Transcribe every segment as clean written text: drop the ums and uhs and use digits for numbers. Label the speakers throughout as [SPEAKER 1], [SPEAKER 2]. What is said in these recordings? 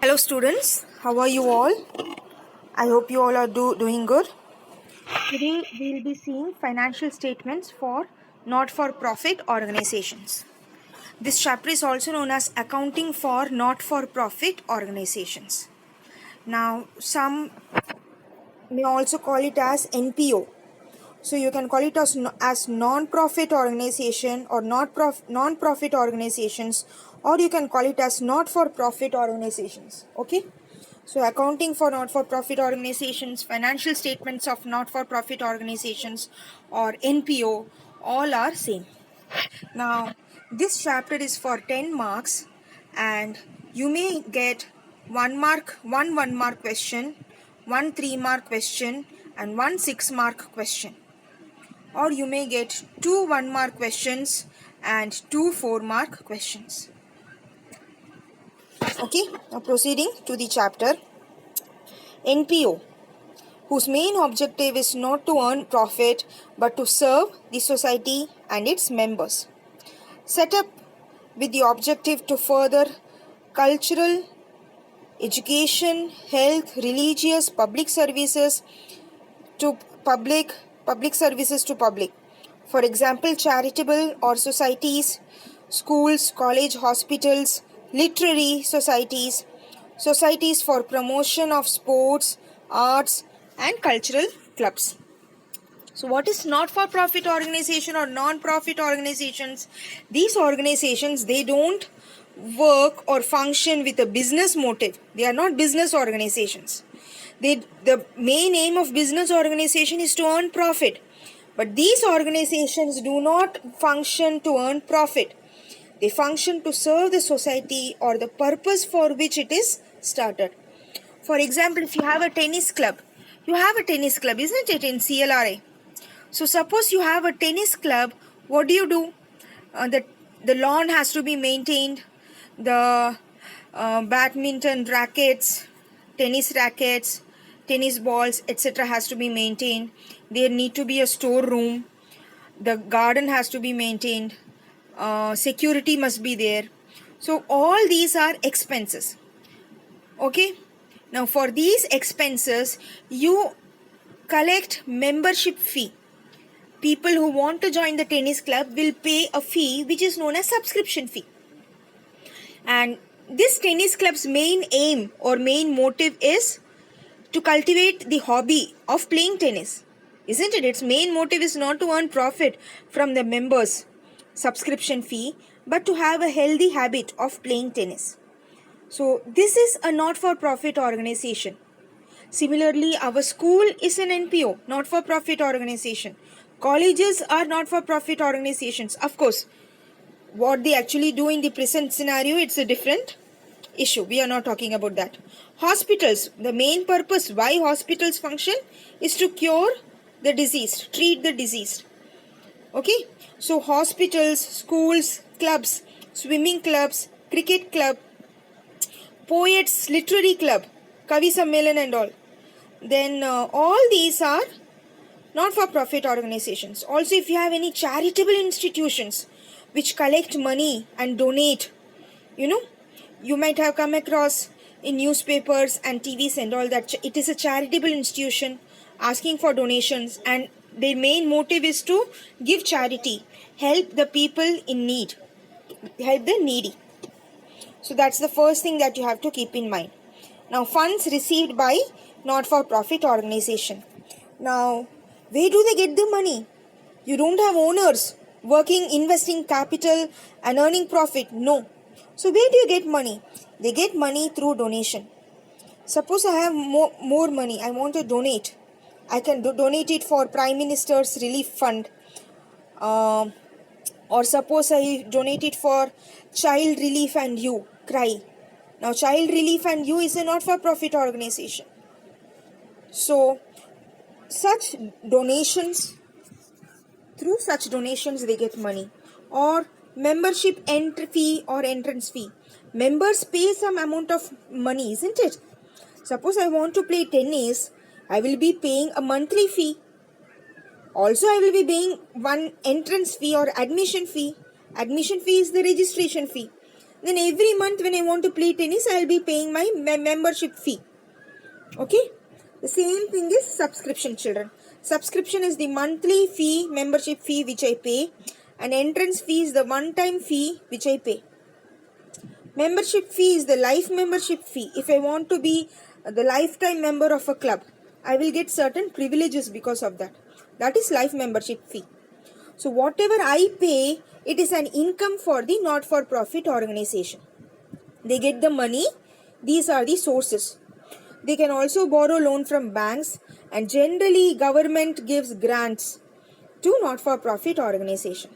[SPEAKER 1] Hello students, how are you all? I hope you all are doing good. Today we will be seeing financial statements for not-for-profit organizations. This chapter is also known as accounting for not-for-profit organizations. Now some may also call it as NPO. So you can call it as non-profit organization or non-profit organizations, or you can call it as not-for-profit organizations. Okay. So accounting for not-for-profit organizations, financial statements of not-for-profit organizations or NPO, all are same. Now this chapter is for 10 marks and you may get 1 mark question, 1 3-mark question and 1 6-mark question. Or you may get 2 1-mark questions and 2 4-mark questions. Okay, now proceeding to the chapter. NPO, whose main objective is not to earn profit but to serve the society and its members. Set up with the objective to further cultural, education, health, religious, public services to public services to public. For example, charitable or societies, schools, college, hospitals, literary societies, societies for promotion of sports, arts and cultural clubs. So what is not-for-profit organization or non-profit organizations? These organizations, they don't work or function with a business motive. They are not business organizations. The main aim of business organization is to earn profit. But these organizations do not function to earn profit. They function to serve the society or the purpose for which it is started. For example, if you have a tennis club, isn't it, in CLRA? So suppose you have a tennis club, what do? The lawn has to be maintained, the badminton rackets, tennis rackets, tennis balls, etc. has to be maintained. There need to be a storeroom. The garden has to be maintained. Security must be there. So all these are expenses. Okay. Now for these expenses, you collect membership fee. People who want to join the tennis club will pay a fee which is known as subscription fee. And this tennis club's main aim or main motive is to cultivate the hobby of playing tennis. Isn't it? Its main motive is not to earn profit from the members' subscription fee, but to have a healthy habit of playing tennis. So this is a not-for-profit organization. Similarly, our school is an NPO, not-for-profit organization. Colleges are not-for-profit organizations. Of course, what they actually do in the present scenario, it's a different issue. We are not talking about that. Hospitals, the main purpose why hospitals function is to cure the diseased, treat the diseased. Okay, so hospitals, schools, clubs, swimming clubs, cricket club, poets, literary club, Kavi Sammelan and all. Then all these are not-for-profit organizations. Also, if you have any charitable institutions which collect money and donate, you might have come across in newspapers and TVs and all that it is a charitable institution asking for donations, and their main motive is to give charity, help the people in need, help the needy. So that's the first thing that you have to keep in mind. Now, funds received by not-for-profit organization. Now, where do they get the money? You don't have owners working, investing capital and earning profit. No. So where do you get money? They get money through donation. Suppose I have more money, I want to donate. I can donate it for Prime Minister's Relief Fund. Or suppose I donate it for Child Relief and You, CRY. Now Child Relief and You is a not-for-profit organization. So such donations, through such donations they get money. Or membership entry fee or entrance fee. Members pay some amount of money, isn't it? Suppose I want to play tennis, I will be paying a monthly fee. Also, I will be paying one entrance fee or admission fee. Admission fee is the registration fee. Then every month when I want to play tennis, I will be paying my membership fee. Okay. The same thing is subscription, children. Subscription is the monthly fee, membership fee which I pay, and entrance fee is the one-time fee which I pay. Membership fee is the life membership fee. If I want to be the lifetime member of a club, I will get certain privileges because of that. That is life membership fee. So whatever I pay, it is an income for the not-for-profit organization. They get the money. These are the sources. They can also borrow loan from banks, and generally government gives grants to not-for-profit organization.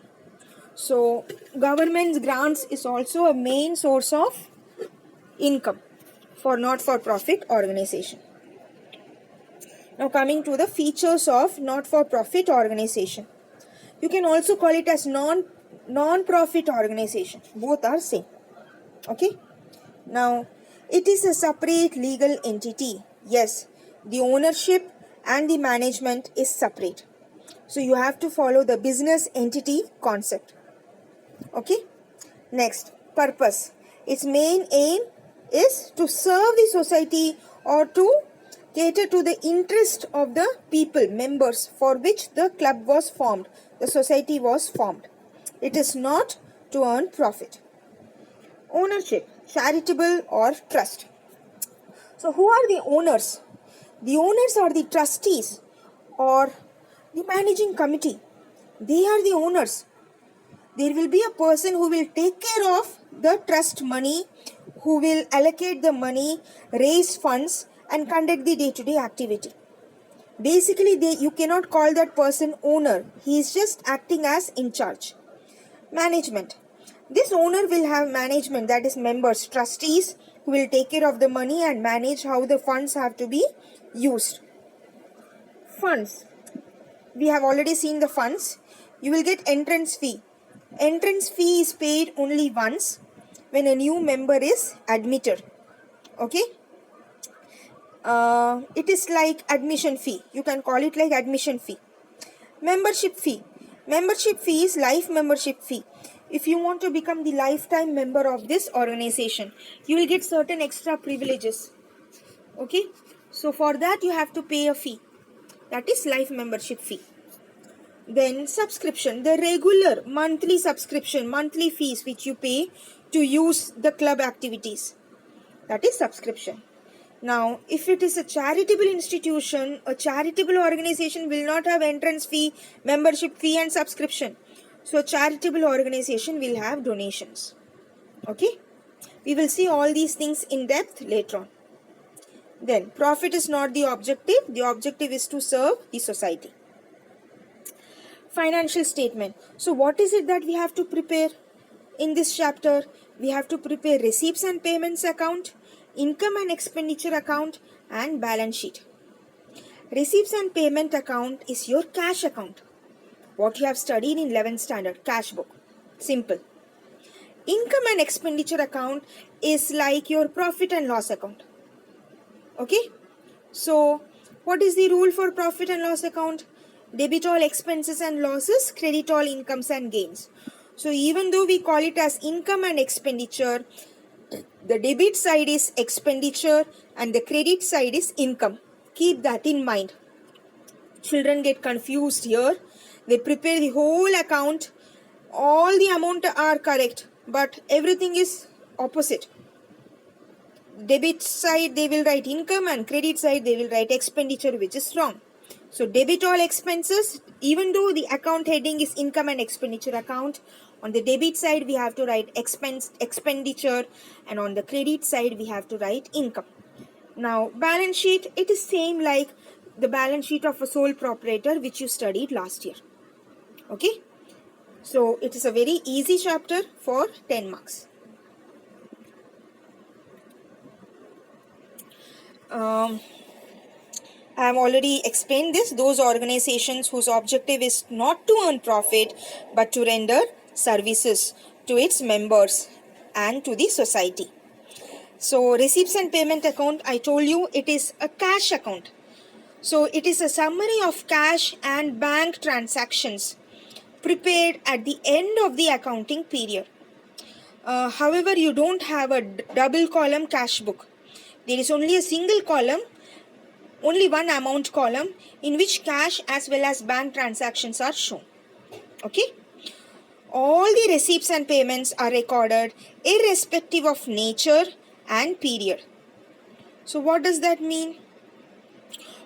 [SPEAKER 1] So government's grants is also a main source of income for not-for-profit organization. Now coming to the features of not-for-profit organization. You can also call it as non-profit organization. Both are same. Okay. Now it is a separate legal entity. Yes, the ownership and the management is separate. So you have to follow the business entity concept. Okay. Next, purpose. Its main aim is to serve the society or to cater to the interest of the people, members for which the club was formed, the society was formed. It is not to earn profit. Ownership, charitable or trust. So who are the owners? The owners are the trustees or the managing committee. They are the owners. There will be a person who will take care of the trust money, who will allocate the money, raise funds and conduct the day-to-day activity. Basically, you cannot call that person owner. He is just acting as in charge. Management. This owner will have management, that is members, trustees who will take care of the money and manage how the funds have to be used. Funds. We have already seen the funds. You will get entrance fee. Entrance fee is paid only once when a new member is admitted. Okay. It is like admission fee. You can call it like admission fee. Membership fee. Membership fee is life membership fee. If you want to become the lifetime member of this organization, you will get certain extra privileges. Okay. So for that you have to pay a fee. That is life membership fee. Then subscription, the regular monthly subscription, monthly fees which you pay to use the club activities. That is subscription. Now, if it is a charitable institution, a charitable organization will not have entrance fee, membership fee and subscription. So, a charitable organization will have donations. Okay? We will see all these things in depth later on. Then, profit is not the objective. The objective is to serve the society. Financial statement. So, what is it that we have to prepare in this chapter? We have to prepare receipts and payments account, income and expenditure account and balance sheet. Receipts and payment account is your cash account. What you have studied in 11th standard, cash book. Simple. Income and expenditure account is like your profit and loss account. Okay. So, what is the rule for profit and loss account? Debit all expenses and losses, credit all incomes and gains. So, even though we call it as income and expenditure, the debit side is expenditure and the credit side is income. Keep that in mind. Children get confused here. They prepare the whole account. All the amount are correct, but everything is opposite. Debit side they will write income and credit side they will write expenditure, which is wrong. So debit all expenses, even though the account heading is income and expenditure account, on the debit side we have to write expenditure, and on the credit side we have to write income. Now balance sheet, it is same like the balance sheet of a sole proprietor which you studied last year. Okay. So it is a very easy chapter for 10 marks. I have already explained this. Those organizations whose objective is not to earn profit but to render services to its members and to the society. So receipts and payment account, I told you it is a cash account. So it is a summary of cash and bank transactions prepared at the end of the accounting period. However, you don't have a double column cash book. There is only a single column, only one amount column in which cash as well as bank transactions are shown. Okay. All the receipts and payments are recorded irrespective of nature and period. So what does that mean?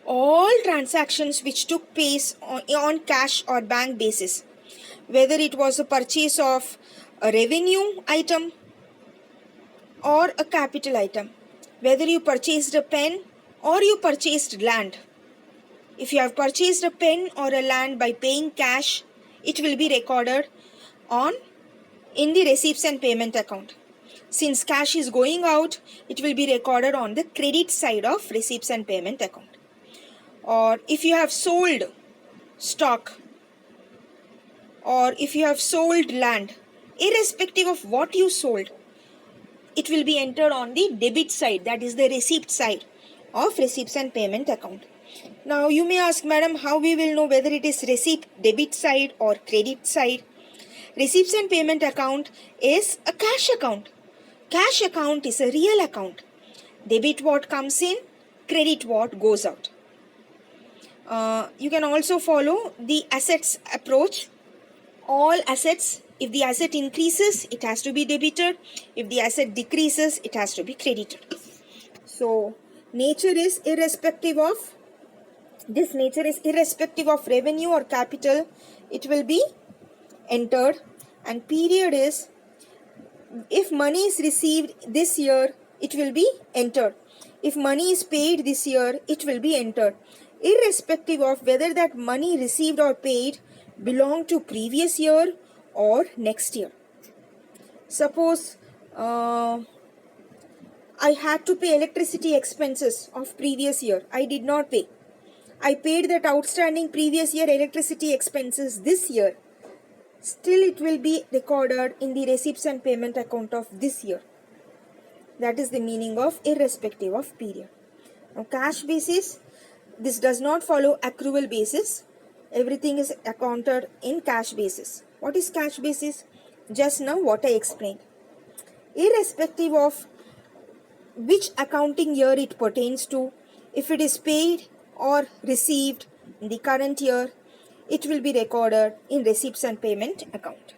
[SPEAKER 1] All transactions which took place on cash or bank basis, whether it was a purchase of a revenue item or a capital item, whether you purchased a pen or you purchased land. If you have purchased a pen or a land by paying cash, it will be recorded in the receipts and payment account. Since cash is going out, it will be recorded on the credit side of receipts and payment account. Or if you have sold stock or if you have sold land, irrespective of what you sold, it will be entered on the debit side, that is the receipt side of receipts and payment account. Now you may ask, madam, how we will know whether it is receipt debit side or credit side? Receipts and payment account is a cash account. Cash account is a real account. Debit what comes in, credit what goes out. You can also follow the assets approach. All assets, if the asset increases, it has to be debited. If the asset decreases, it has to be credited. So nature is irrespective of revenue or capital, it will be entered. And period is, if money is received this year, it will be entered. If money is paid this year, it will be entered, irrespective of whether that money received or paid belong to previous year or next year. Suppose I had to pay electricity expenses of previous year. I did not pay. I paid that outstanding previous year electricity expenses this year. Still it will be recorded in the receipts and payment account of this year. That is the meaning of irrespective of period. Now cash basis, this does not follow accrual basis. Everything is accounted in cash basis. What is cash basis? Just now what I explained. Irrespective of which accounting year it pertains to, if it is paid or received in the current year, it will be recorded in receipts and payment account.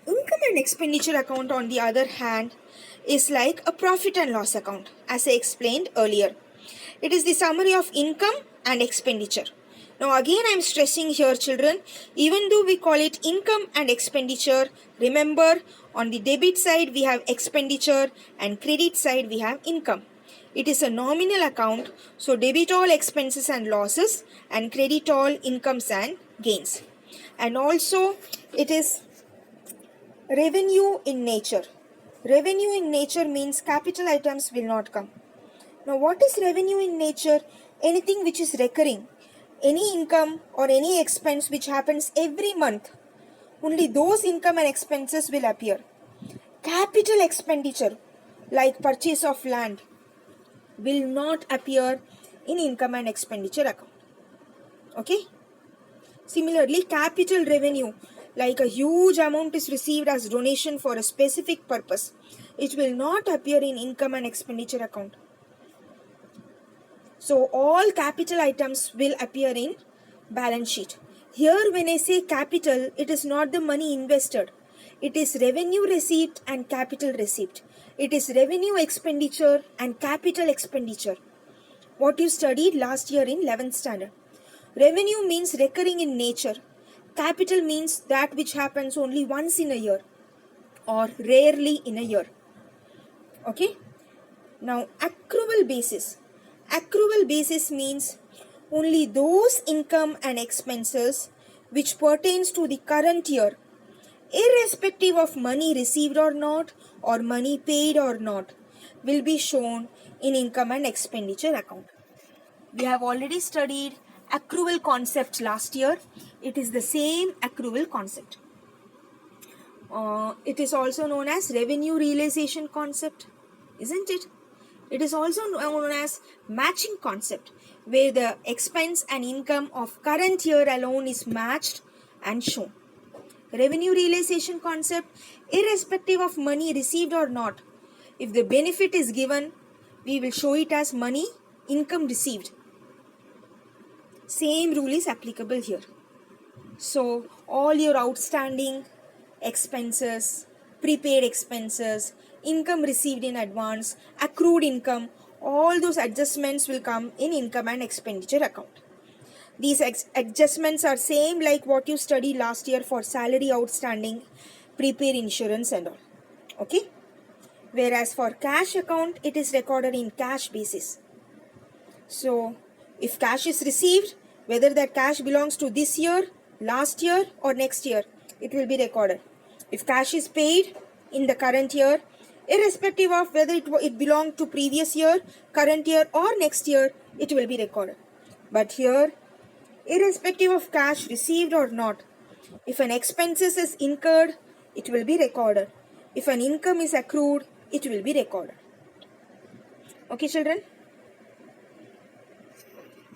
[SPEAKER 1] Income and expenditure account, on the other hand, is like a profit and loss account, as I explained earlier. It is the summary of income and expenditure. Now again I am stressing here, children, even though we call it income and expenditure, remember on the debit side we have expenditure and credit side we have income. It is a nominal account, so debit all expenses and losses and credit all incomes and gains. And also it is revenue in nature. Revenue in nature means capital items will not come. Now what is revenue in nature? Anything which is recurring. Any income or any expense which happens every month, only those income and expenses will appear. Capital expenditure like purchase of land will not appear in income and expenditure account. Okay. Similarly, capital revenue, like a huge amount is received as donation for a specific purpose, it will not appear in income and expenditure account. So all capital items will appear in balance sheet. Here when I say capital, it is not the money invested. It is revenue received and capital received. It is revenue expenditure and capital expenditure. What you studied last year in 11th standard. Revenue means recurring in nature. Capital means that which happens only once in a year or rarely in a year. Okay. Now accrual basis. Accrual basis means only those income and expenses which pertains to the current year, irrespective of money received or not or money paid or not, will be shown in income and expenditure account. We have already studied accrual concept last year. It is the same accrual concept. It is also known as revenue realization concept, isn't it? It is also known as matching concept, where the expense and income of current year alone is matched and shown. revenue realization concept, irrespective of money received or not. If the benefit is given, we will show it as money income received. Same rule is applicable here. So all your outstanding expenses, prepaid expenses, income received in advance, accrued income, all those adjustments will come in income and expenditure account. These adjustments are same like what you studied last year for salary outstanding, prepaid insurance and all. Okay. Whereas for cash account, it is recorded in cash basis. So if cash is received, whether that cash belongs to this year, last year or next year, it will be recorded. If cash is paid in the current year, irrespective of whether it belonged to previous year, current year or next year, it will be recorded. But here, irrespective of cash received or not, if an expenses is incurred, it will be recorded. If an income is accrued, it will be recorded. Okay, children?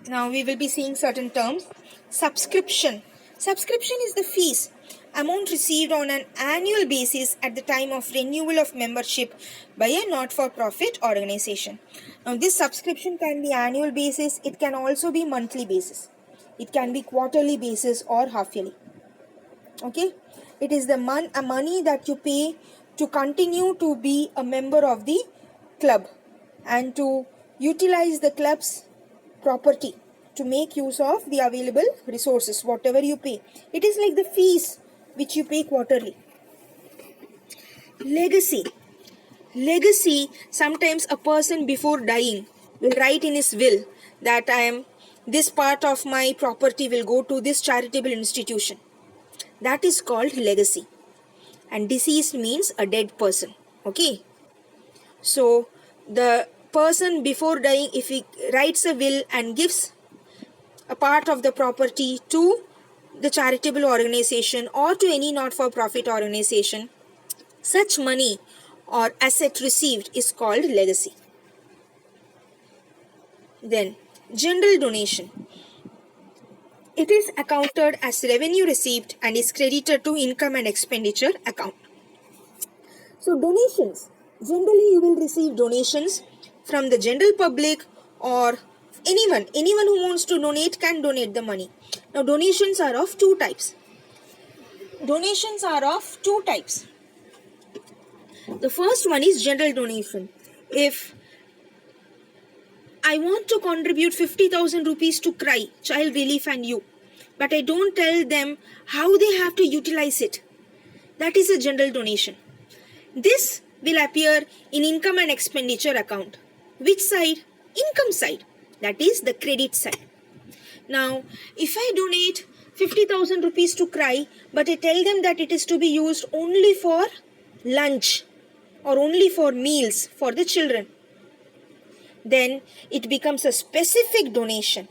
[SPEAKER 1] Now we will be seeing certain terms. Subscription. Subscription is the fees, amount received on an annual basis at the time of renewal of membership by a not-for-profit organization. Now this subscription can be annual basis, it can also be monthly basis. It can be quarterly basis or half-yearly. Okay? It is the money that you pay to continue to be a member of the club and to utilize the club's property, to make use of the available resources, whatever you pay. It is like the fees which you pay quarterly. Legacy. Legacy, sometimes a person before dying will write in his will that this part of my property will go to this charitable institution. That is called legacy. And deceased means a dead person. Okay. So the person before dying, if he writes a will and gives a part of the property to the charitable organization or to any not-for-profit organization, such money or asset received is called legacy. Then, general donation. It is accounted as revenue received and is credited to income and expenditure account. So donations. Generally, you will receive donations from the general public or anyone who wants to donate can donate the money. Now donations are of two types. The first one is general donation. If I want to contribute 50,000 rupees to CRY, Child Relief and You, but I don't tell them how they have to utilize it, that is a general donation. This will appear in income and expenditure account. Which side? Income side. That is the credit side. Now, if I donate 50,000 rupees to CRY, but I tell them that it is to be used only for lunch or only for meals for the children, then it becomes a specific donation.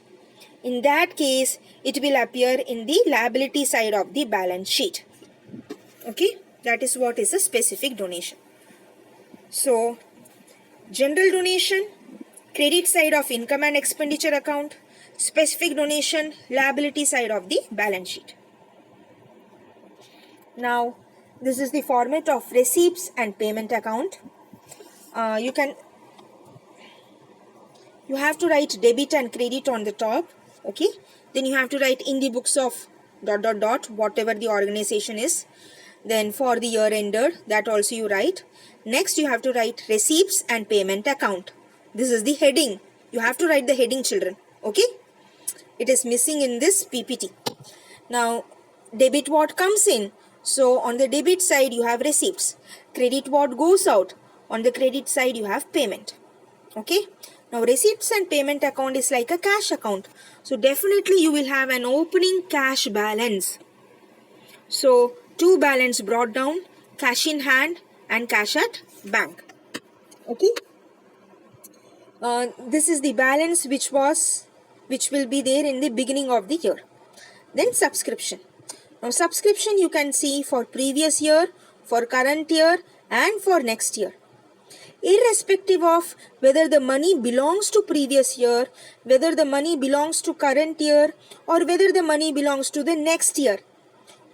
[SPEAKER 1] In that case, it will appear in the liability side of the balance sheet. Okay, that is what is a specific donation. So, general donation, credit side of income and expenditure account, specific donation, liability side of the balance sheet. Now, this is the format of receipts and payment account. You have to write debit and credit on the top. Okay. Then you have to write in the books of ... whatever the organization is. Then for the year ended, that also you write. Next, you have to write receipts and payment account. This is the heading. You have to write the heading, children. Okay. It is missing in this PPT. Now, debit what comes in. So, on the debit side, you have receipts. Credit what goes out. On the credit side, you have payment. Okay. Now, receipts and payment account is like a cash account. So, definitely you will have an opening cash balance. So, two balance brought down, cash in hand and cash at bank. Okay. This is the balance which will be there in the beginning of the year. Then subscription. Now, subscription you can see for previous year, for current year and for next year. Irrespective of whether the money belongs to previous year, whether the money belongs to current year or whether the money belongs to the next year,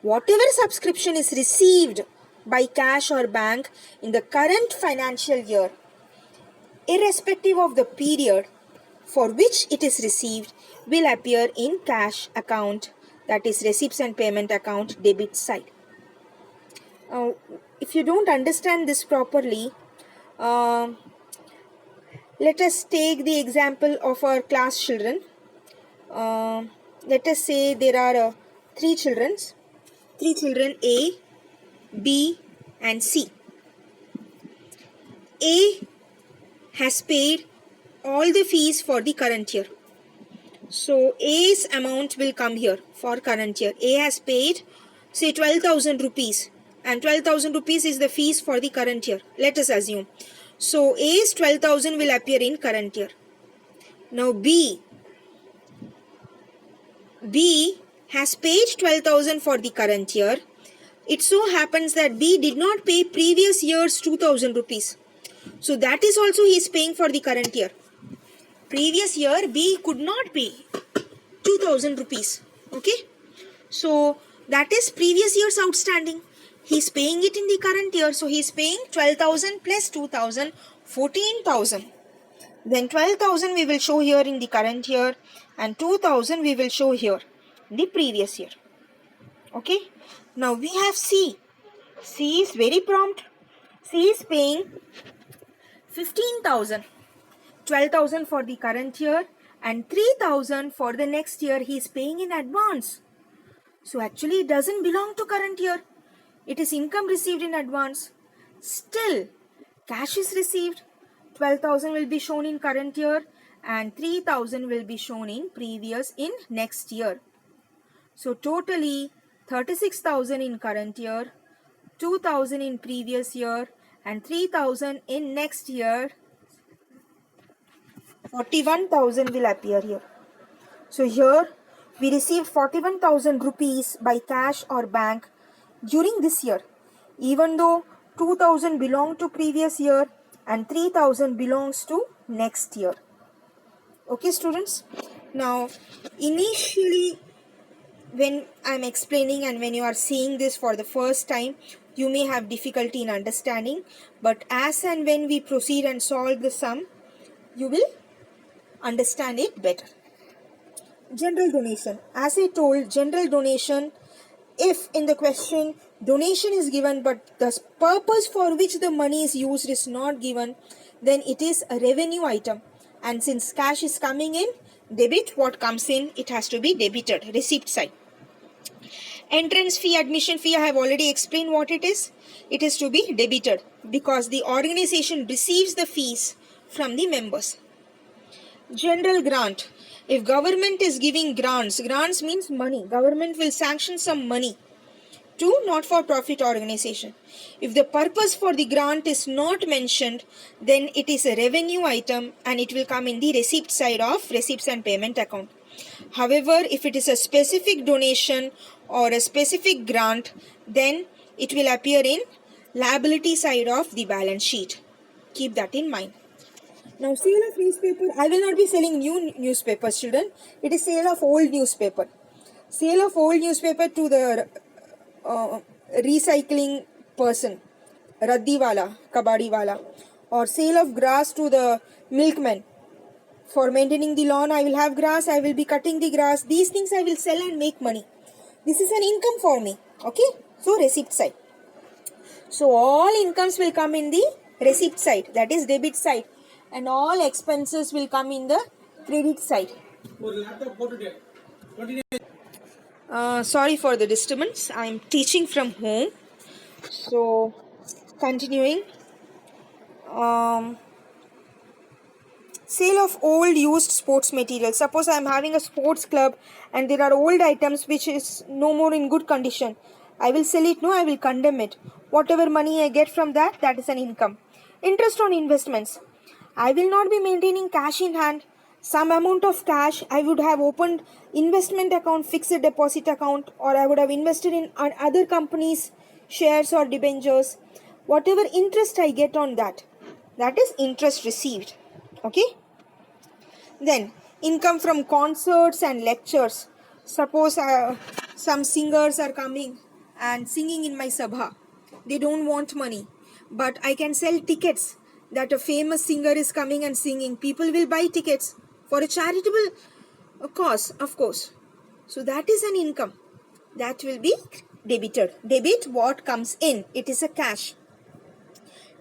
[SPEAKER 1] Whatever subscription is received by cash or bank in the current financial year, irrespective of the period for which it is received, will appear in cash account, that is receipts and payment account, debit side. If you don't understand this properly, let us take the example of our class children. Let us say there are three children A, B and C. A has paid all the fees for the current year. So A's amount will come here for current year. A has paid say 12,000 rupees, and 12,000 rupees is the fees for the current year. Let us assume. So A's 12,000 will appear in current year. Now B has paid 12,000 for the current year. It so happens that B did not pay previous year's 2,000 rupees. So that is also he is paying for the current year. Previous year B could not pay 2,000 rupees. Okay. So that is previous year's outstanding. He is paying it in the current year. So he is paying 12,000 plus 2,000, 14,000. Then 12,000 we will show here in the current year, and 2,000 we will show here in the previous year. Okay. Now we have C. C is very prompt. C is paying 15,000. 12,000 for the current year and 3,000 for the next year he is paying in advance. So actually it doesn't belong to current year. It is income received in advance. Still, cash is received. 12,000 will be shown in current year and 3,000 will be shown in next year. So totally 36,000 in current year, 2,000 in previous year and 3,000 in next year. 41,000 will appear here. So here we received 41,000 rupees by cash or bank during this year, even though 2,000 belong to previous year and 3,000 belongs to next year. Okay students, now initially when I am explaining and when you are seeing this for the first time, you may have difficulty in understanding, but as and when we proceed and solve the sum, you will understand it better. General donation. As I told, general donation, if in the question donation is given but the purpose for which the money is used is not given, then it is a revenue item. And since cash is coming in, debit, what comes in, it has to be debited, receipt side. Entrance fee, admission fee, I have already explained what it is. It is to be debited because the organization receives the fees from the members. General grant. If government is giving grants means money. Government will sanction some money to not-for-profit organization. If the purpose for the grant is not mentioned, then it is a revenue item and it will come in the receipt side of receipts and payment account. However, if it is a specific donation or a specific grant, then it will appear in liability side of the balance sheet. Keep that in mind. Now, sale of newspaper, I will not be selling new newspapers, children. It is sale of old newspaper. Sale of old newspaper to the recycling person, raddiwala, kabadiwala, or sale of grass to the milkman. For maintaining the lawn, I will have grass, I will be cutting the grass. These things I will sell and make money. This is an income for me. Okay, so receipt side. So all incomes will come in the receipt side, that is debit side, and all expenses will come in the credit side. Sorry for the disturbance. I am teaching from home. So continuing. Sale of old used sports material. Suppose I am having a sports club and there are old items which is no more in good condition. I will sell it, no, I will condemn it. Whatever money I get from that, that is an income. Interest on investments. I will not be maintaining cash in hand. Some amount of cash I would have opened investment account, fixed deposit account, or I would have invested in other companies' shares or debentures. Whatever interest I get on that, that is interest received. Okay. Then income from concerts and lectures. Suppose some singers are coming and singing in my sabha. They don't want money, but I can sell tickets that a famous singer is coming and singing. People will buy tickets for a charitable cause, of course. So that is an income that will be debited. Debit what comes in, it is a cash.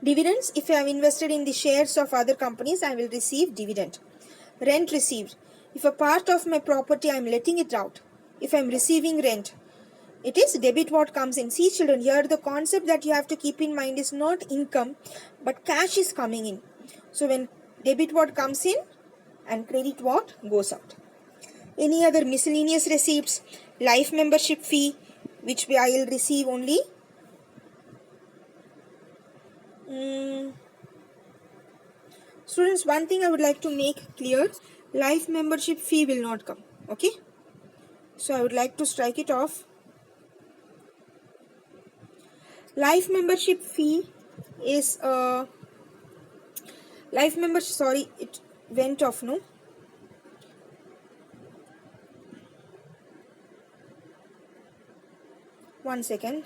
[SPEAKER 1] Dividends, if I have invested in the shares of other companies, I will receive dividend. Rent received, if a part of my property I am letting it out, if I am receiving rent, it is debit what comes in. See children, here the concept that you have to keep in mind is not income, but cash is coming in. So when debit what comes in and credit what goes out. Any other miscellaneous receipts, life membership fee, which I will receive only. Students, one thing I would like to make clear, life membership fee will not come. Okay. So I would like to strike it off. Life membership fee is life membership, sorry, it went off, no? One second.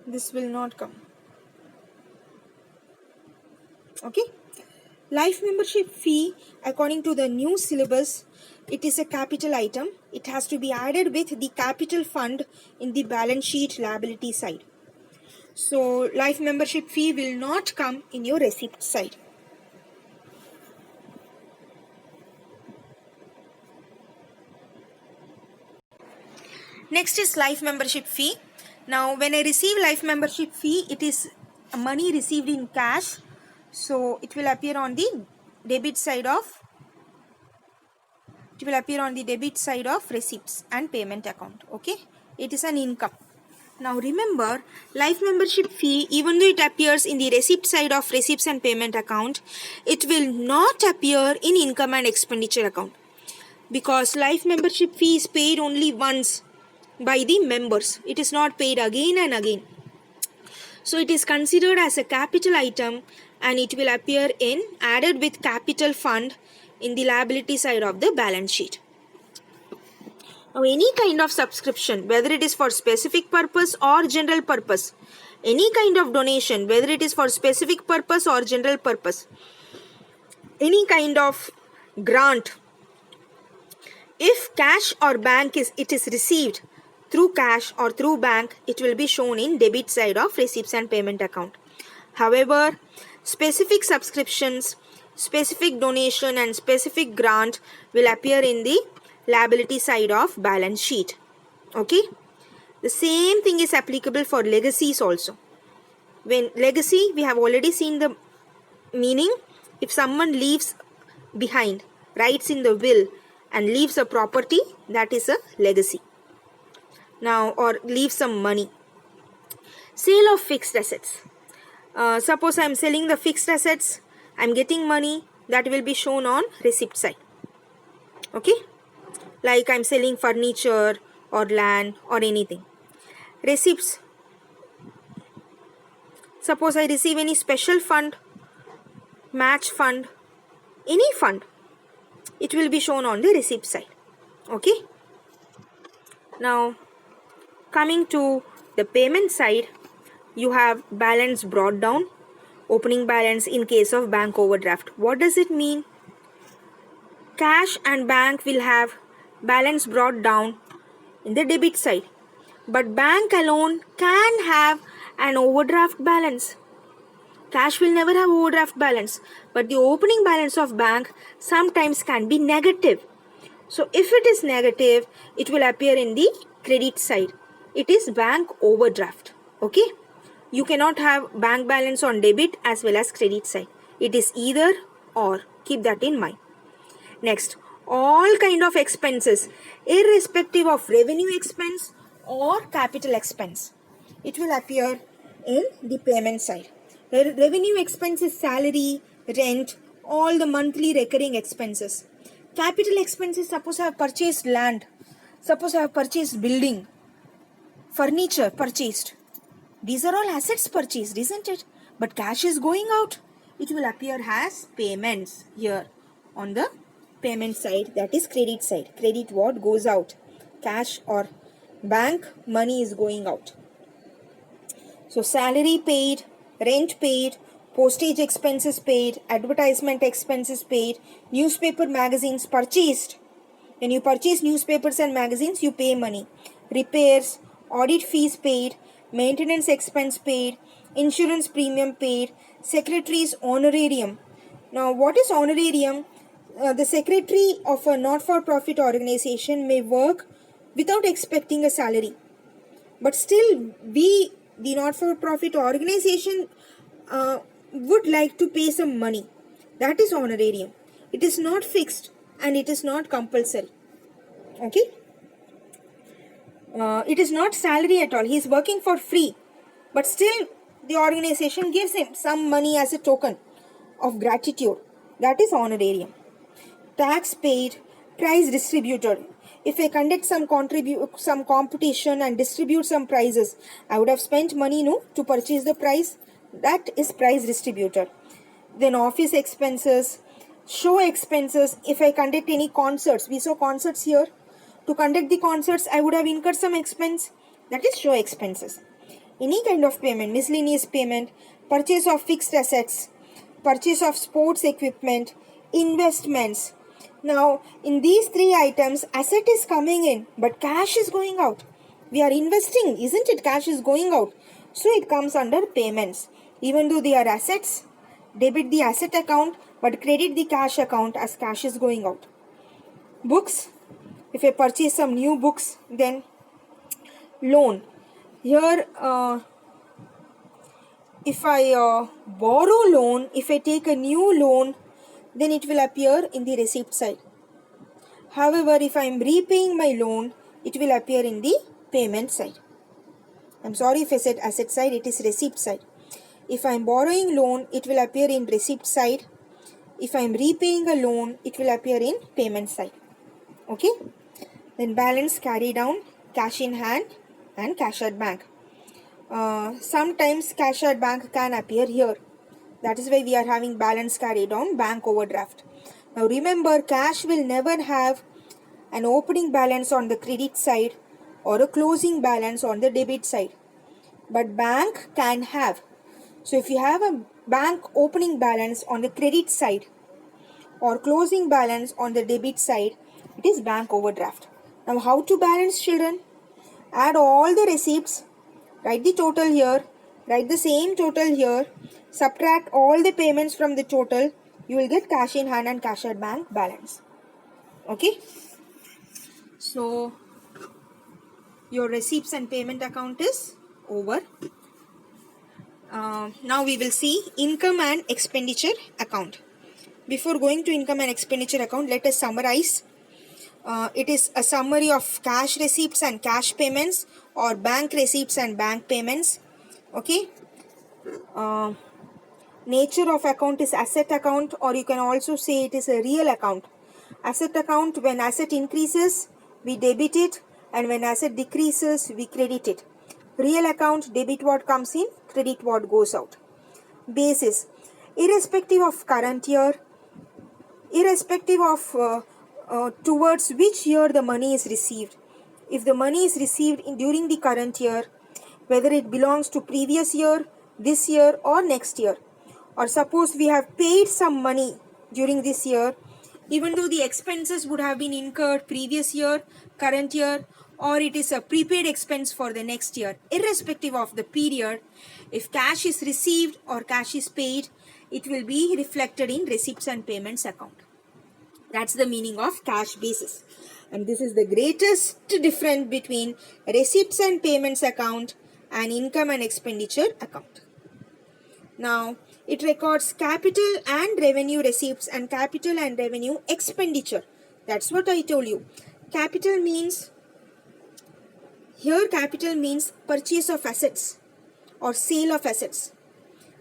[SPEAKER 1] This will not come. Okay. Life membership fee, according to the new syllabus, it is a capital item. It has to be added with the capital fund in the balance sheet liability side. So life membership fee will not come in your receipt side. Next is life membership fee. Now when I receive life membership fee, it is money received in cash. So it will appear on the debit side of receipts and payment account. Okay, it is an income. Now remember, life membership fee, even though it appears in the receipt side of receipts and payment account, it will not appear in income and expenditure account, because life membership fee is paid only once by the members. It is not paid again and again. So it is considered as a capital item and it will appear in added with capital fund in the liability side of the balance sheet. Now any kind of subscription, whether it is for specific purpose or general purpose, any kind of donation, whether it is for specific purpose or general purpose, any kind of grant, if cash or bank it is received through cash or through bank, it will be shown in debit side of receipts and payment account. However, specific subscriptions, specific donation and specific grant will appear in the liability side of balance sheet. Okay, the same thing is applicable for legacies also. When legacy, we have already seen the meaning. If someone leaves behind, writes in the will and leaves a property, that is a legacy. Now, or leave some money. Sale of fixed assets. Suppose I am selling the fixed assets, I am getting money, that will be shown on receipt side. Okay, like I am selling furniture or land or anything. Receipts. Suppose I receive any special fund, match fund, any fund, it will be shown on the receipt side. Okay. Now coming to the payment side, you have balance brought down, opening balance in case of bank overdraft. What does it mean? Cash and bank will have balance brought down in the debit side, but bank alone can have an overdraft balance. Cash will never have overdraft balance, but the opening balance of bank sometimes can be negative. So if it is negative, it will appear in the credit side. It is bank overdraft. Okay, you cannot have bank balance on debit as well as credit side. It is either or. Keep that in mind. Next, all kind of expenses, irrespective of revenue expense or capital expense, it will appear in the payment side. Revenue expense is salary, rent, all the monthly recurring expenses. Capital expenses, suppose I have purchased land, suppose I have purchased building, furniture purchased. These are all assets purchased, isn't it? But cash is going out. It will appear as payments here on the payment side, that is credit side. Credit what goes out. cash or bank money is going out. So salary paid, rent paid, postage expenses paid, advertisement expenses paid, newspaper magazines purchased. When you purchase newspapers and magazines, you pay money. Repairs, audit fees paid, maintenance expense paid, insurance premium paid, secretary's honorarium. Now, what is honorarium? The secretary of a not-for-profit organization may work without expecting a salary. But still, we, the not-for-profit organization, would like to pay some money. That is honorarium. It is not fixed and it is not compulsory. Okay? It is not salary at all. He is working for free. But still, the organization gives him some money as a token of gratitude. That is honorarium. Tax paid, prize distributed. If I conduct some competition and distribute some prizes, I would have spent money to purchase the prize. That is prize distributed. Then office expenses, show expenses. If I conduct any concerts, we saw concerts here. To conduct the concerts, I would have incurred some expense. That is show expenses. Any kind of payment, miscellaneous payment, purchase of fixed assets, purchase of sports equipment, investments. Now, in these three items, asset is coming in, but cash is going out. We are investing, isn't it? Cash is going out. So, it comes under payments. Even though they are assets, debit the asset account, but credit the cash account as cash is going out. Books. If I purchase some new books, then loan. Here, if I borrow loan, if I take a new loan, then it will appear in the receipt side. However, if I am repaying my loan, it will appear in the payment side. I'm sorry if I said asset side, it is receipt side. If I am borrowing loan, it will appear in receipt side. If I am repaying a loan, it will appear in payment side. Okay? Then balance carry down, cash in hand and cash at bank. Sometimes cash at bank can appear here. That is why we are having balance carry down, bank overdraft. Now remember, cash will never have an opening balance on the credit side or a closing balance on the debit side. But bank can have. So if you have a bank opening balance on the credit side or closing balance on the debit side, it is bank overdraft. Now how to balance, children? Add all the receipts, write the total here, write the same total here, subtract all the payments from the total, you will get cash in hand and cash at bank balance. Okay? So your receipts and payment account is over. Now we will see income and expenditure account. Before going to income and expenditure account, let us summarize. It is a summary of cash receipts and cash payments or bank receipts and bank payments. Okay. Nature of account is asset account, or you can also say it is a real account. Asset account, when asset increases, we debit it, and when asset decreases, we credit it. Real account, debit what comes in, credit what goes out. Basis, irrespective of current year, irrespective of towards which year the money is received. If the money is received during the current year, whether it belongs to previous year, this year or next year, or suppose we have paid some money during this year, even though the expenses would have been incurred previous year, current year, or it is a prepaid expense for the next year, irrespective of the period, if cash is received or cash is paid, it will be reflected in receipts and payments account. That's the meaning of cash basis. And this is the greatest difference between receipts and payments account and income and expenditure account. Now, it records capital and revenue receipts and capital and revenue expenditure. That's what I told you. Capital means, here capital means purchase of assets or sale of assets.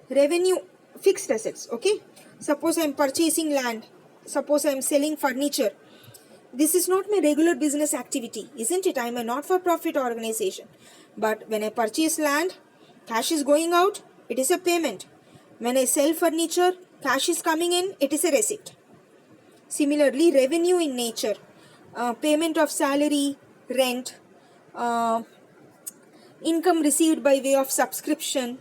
[SPEAKER 1] Revenue, fixed assets, okay? Suppose I am purchasing land. Suppose I am selling furniture. This is not my regular business activity, isn't it? I am a not-for-profit organization. But when I purchase land, cash is going out, it is a payment. When I sell furniture, cash is coming in, it is a receipt. Similarly, revenue in nature, payment of salary, rent, income received by way of subscription,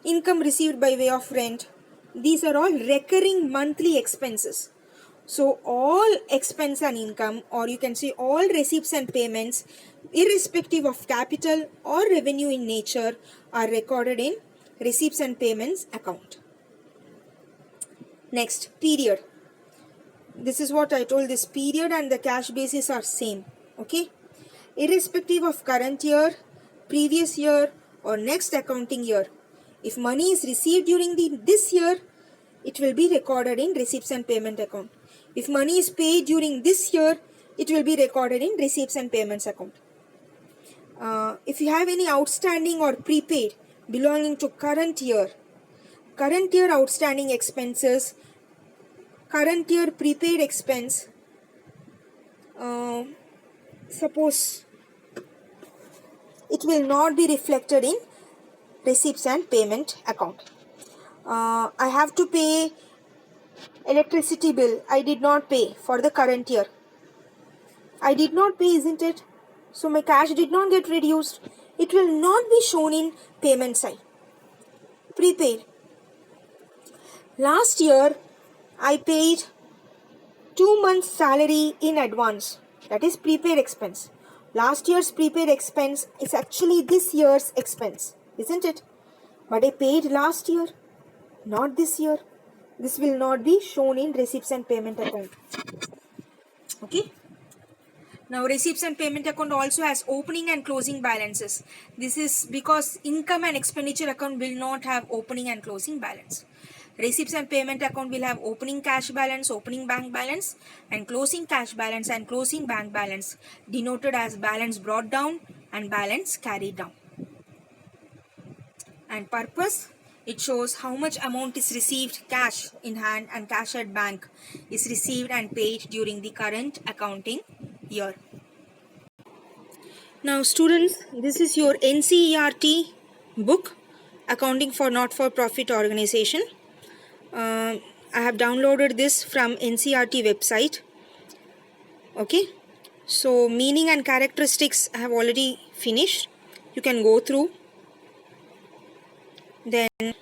[SPEAKER 1] income received by way of rent. These are all recurring monthly expenses. So all expense and income, or you can say all receipts and payments, irrespective of capital or revenue in nature, are recorded in receipts and payments account. Next, period. This is what I told, this period and the cash basis are same. Okay. Irrespective of current year, previous year, or next accounting year, if money is received during this year, it will be recorded in receipts and payment account. If money is paid during this year, it will be recorded in receipts and payments account. If you have any outstanding or prepaid belonging to current year outstanding expenses, current year prepaid expense, suppose it will not be reflected in receipts and payment account. I have to pay electricity bill. I did not pay for the current year. I did not pay, isn't it? So my cash did not get reduced. It will not be shown in payment side. Prepaid. Last year, I paid 2 months salary in advance. That is prepaid expense. Last year's prepaid expense is actually this year's expense, isn't it? But I paid last year, not this year. This will not be shown in receipts and payment account. Okay. Now receipts and payment account also has opening and closing balances. This is because income and expenditure account will not have opening and closing balance. Receipts and payment account will have opening cash balance, opening bank balance, and closing cash balance and closing bank balance, denoted as balance brought down and balance carried down. And purpose, it shows how much amount is received cash in hand and cash at bank is received and paid during the current accounting year. Now students, this is your NCERT book, Accounting for Not-for-Profit Organization. I have downloaded this from NCERT website. Okay, so meaning and characteristics I have already finished. You can go through. Then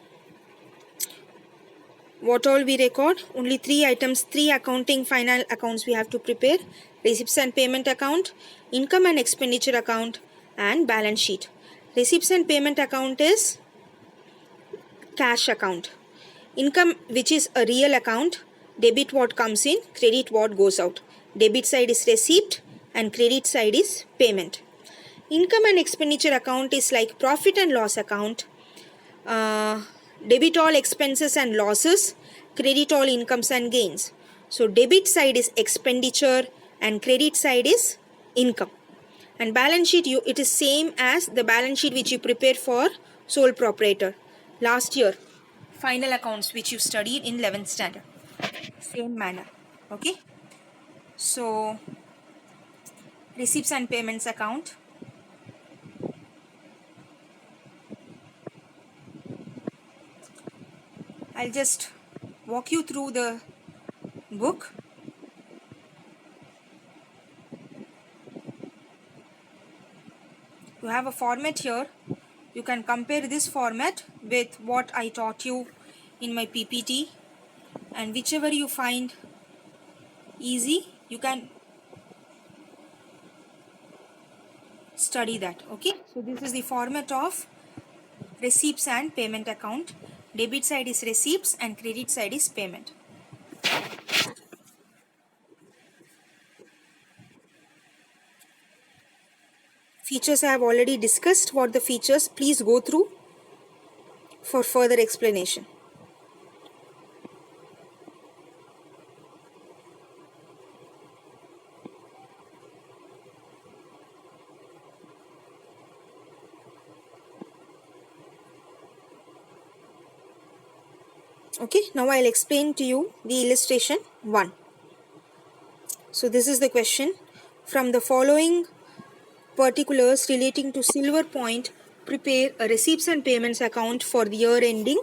[SPEAKER 1] what all we record? Only 3 items, 3 accounting final accounts we have to prepare: receipts and payment account, income and expenditure account, and balance sheet. Receipts and payment account is cash account. Income, which is a real account, debit what comes in, credit what goes out. Debit side is receipt and credit side is payment. Income and expenditure account is like profit and loss account. Debit all expenses and losses, credit all incomes and gains. So debit side is expenditure and credit side is income. And balance sheet, it is same as the balance sheet which you prepared for sole proprietor last year. Final accounts which you studied in 11th standard. Same manner. Okay. So receipts and payments account. I'll just walk you through the book. You have a format here. You can compare this format with what I taught you in my PPT, and whichever you find easy, you can study that. Okay, so this is the format of receipts and payment account. Debit side is receipts and credit side is payment. Features I have already discussed. What the features, please go through for further explanation. Okay, now I'll explain to you the illustration 1. So this is the question. From the following particulars relating to Silver Point, prepare a receipts and payments account for the year ending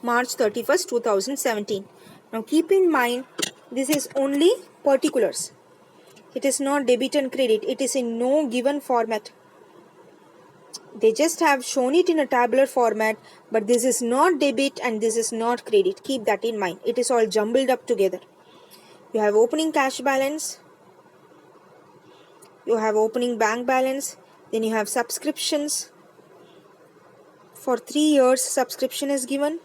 [SPEAKER 1] March 31st, 2017. Now keep in mind, this is only particulars. It is not debit and credit. It is in no given format. They just have shown it in a tabular format, but this is not debit and this is not credit. Keep that in mind. It is all jumbled up together. You have opening cash balance, you have opening bank balance, then you have subscriptions. For 3 years subscription is given,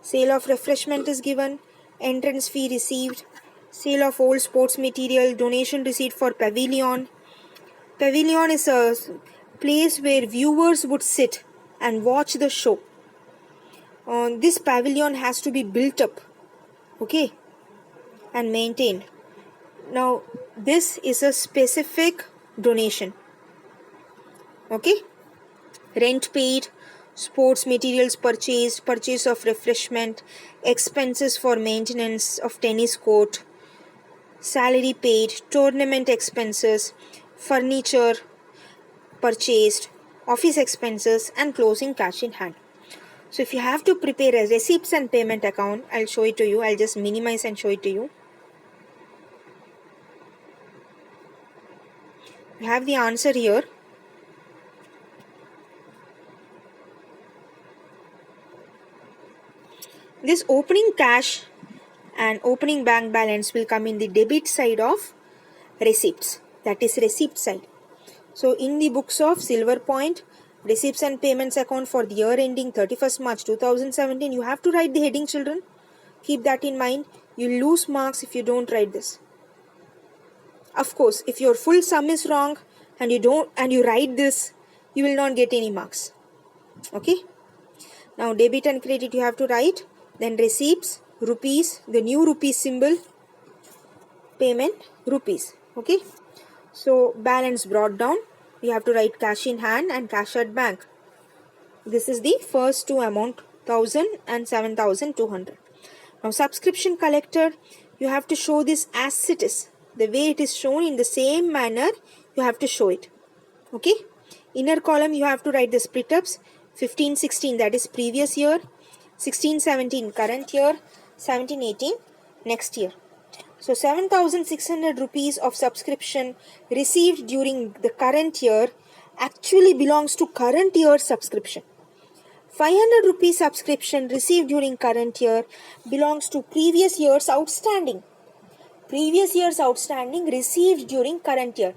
[SPEAKER 1] sale of refreshment is given, entrance fee received, sale of old sports material, donation received for pavilion. Pavilion is a place where viewers would sit and watch the show. This pavilion has to be built up, okay, and maintained. Now this is a specific donation, okay. Rent paid, sports materials purchased, purchase of refreshment, expenses for maintenance of tennis court, salary paid, tournament expenses, furniture purchased, office expenses, and closing cash in hand. So if you have to prepare a receipts and payment account, I'll show it to you. I'll just minimize and show it to you. You have the answer here. This opening cash and opening bank balance will come in the debit side of receipts, that is receipt side. So in the books of Silver Point, receipts and payments account for the year ending 31st March 2017, you have to write the heading, children. Keep that in mind. You lose marks if you don't write this. Of course, if your full sum is wrong and you write this, you will not get any marks. Okay. Now debit and credit you have to write. Then receipts, rupees, the new rupees symbol, payment, rupees. Okay. So balance brought down, we have to write cash in hand and cash at bank. This is the first two amount, 1000 and 7200. Now subscription collector, you have to show this as it is. The way it is shown, in the same manner you have to show it. Okay. Inner column you have to write the split ups. 15-16 that is previous year, 16-17 current year, 17-18 next year. So 7600 rupees of subscription received during the current year actually belongs to current year subscription. 500 rupees subscription received during current year belongs to previous year's outstanding. Previous year's outstanding received during current year.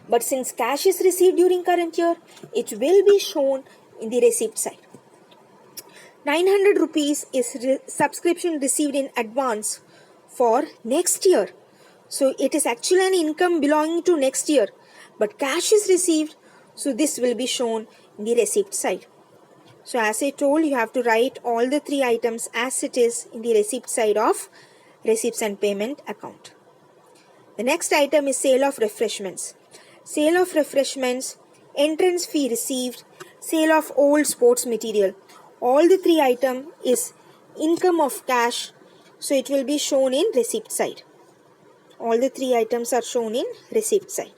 [SPEAKER 1] But since cash is received during current year, it will be shown in the receipt side. 900 rupees is subscription received in advance for next year. So it is actually an income belonging to next year, but cash is received, so this will be shown in the receipt side. So as I told, you have to write all the three items as it is in the receipt side of receipts and payment account. The next item is sale of refreshments. Sale of refreshments, entrance fee received, sale of old sports material. All the three item is income of cash, so it will be shown in receipt side. All the three items are shown in receipt side.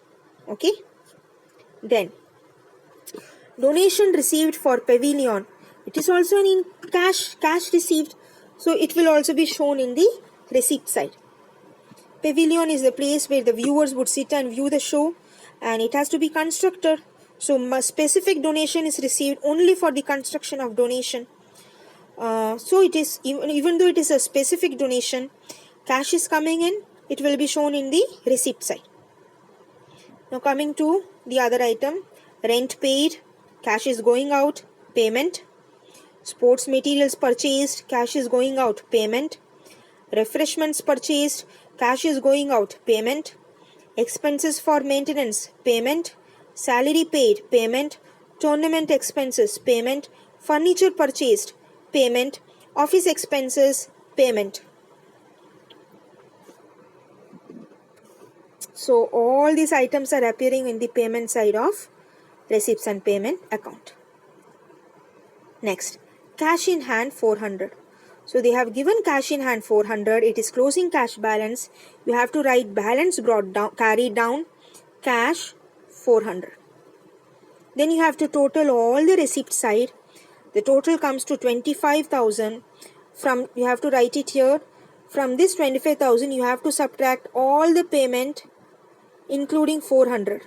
[SPEAKER 1] Okay. Then donation received for pavilion. It is also in cash received, so it will also be shown in the receipt side. Pavilion is the place where the viewers would sit and view the show, and it has to be constructed. So specific donation is received only for the construction of donation. So it is, even though it is a specific donation, cash is coming in, it will be shown in the receipt side. Now coming to the other item, rent paid, cash is going out, payment. Sports materials purchased, cash is going out, payment. Refreshments purchased, cash is going out, payment. Expenses for maintenance, payment. Salary paid, payment. Tournament expenses, payment. Furniture purchased, payment. Office expenses, payment. So all these items are appearing in the payment side of receipts and payment account. Next, cash in hand 400. So they have given cash in hand 400. It is closing cash balance. You have to write balance brought down, carried down, cash 400. Then you have to total all the receipt side. The total comes to 25,000. From, you have to write it here. From this 25,000 you have to subtract all the payment including 400.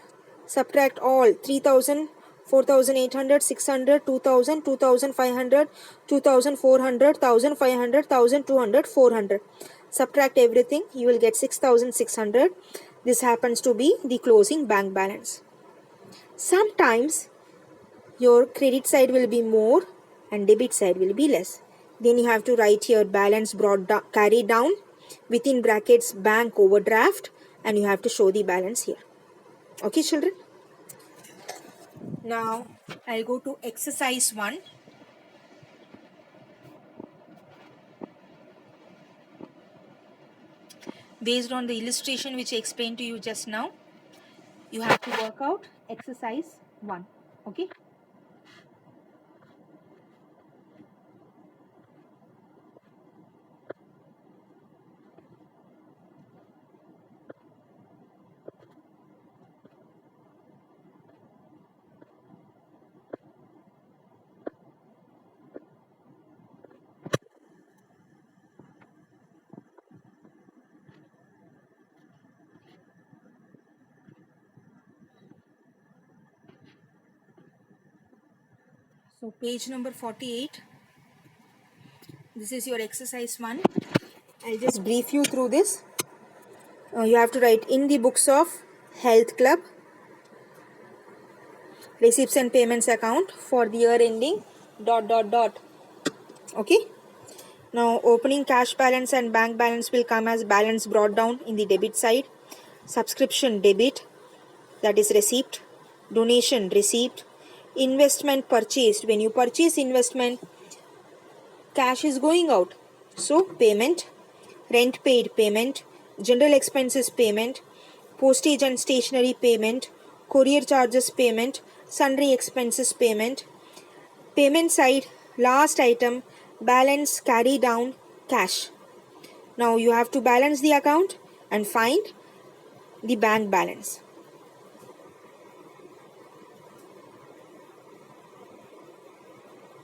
[SPEAKER 1] Subtract all 3000, 4800, 600, 2000, 2500, 2400, 1500, 1200, 400. Subtract everything, you will get 6600. This happens to be the closing bank balance. Sometimes your credit side will be more and debit side will be less. Then you have to write here balance brought down, carried down, within brackets bank overdraft, and you have to show the balance here. Okay, children? Now I'll go to exercise 1. Based on the illustration which I explained to you just now, you have to work out exercise 1. Okay? So page number 48. This is your exercise 1. I'll just brief you through this. You have to write in the books of Health Club, receipts and payments account for the year ending ... Okay. Now opening cash balance and bank balance will come as balance brought down in the debit side. Subscription debit, that is receipt. Donation receipt. Investment purchased, when you purchase investment, cash is going out, so payment. Rent paid, payment. General expenses, payment. Postage and stationery, payment. Courier charges, payment. Sundry expenses, payment. Payment side, last item, balance carry down, cash. Now you have to balance the account and find the bank balance.